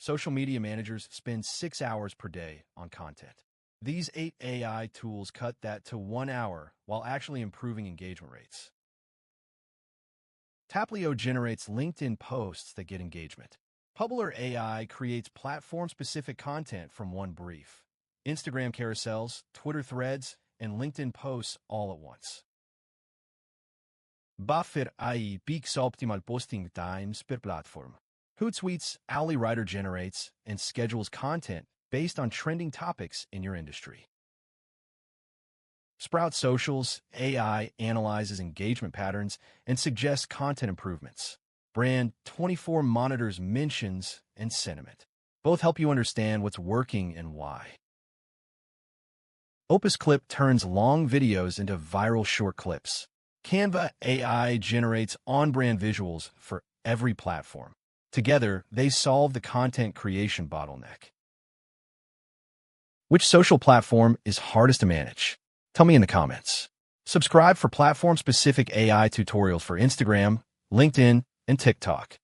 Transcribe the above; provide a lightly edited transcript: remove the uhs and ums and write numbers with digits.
Social media managers spend 6 hours per day on content. These 8 AI tools cut that to 1 hour while actually improving engagement rates. Taplio generates LinkedIn posts that get engagement. Publer AI creates platform-specific content from one brief. Instagram carousels, Twitter threads, and LinkedIn posts all at once. Buffer AI peaks optimal posting times per platform. Hootsuite's S.C.A.L.A writer generates and schedules content based on trending topics in your industry. Sprout Social's AI analyzes engagement patterns and suggests content improvements. Brand 24 monitors mentions and sentiment. Both help you understand what's working and why. Opus Clip turns long videos into viral short clips. Canva AI generates on-brand visuals for every platform. Together, they solve the content creation bottleneck. Which social platform is hardest to manage? Tell me in the comments. Subscribe for platform-specific AI tutorials for Instagram, LinkedIn, and TikTok.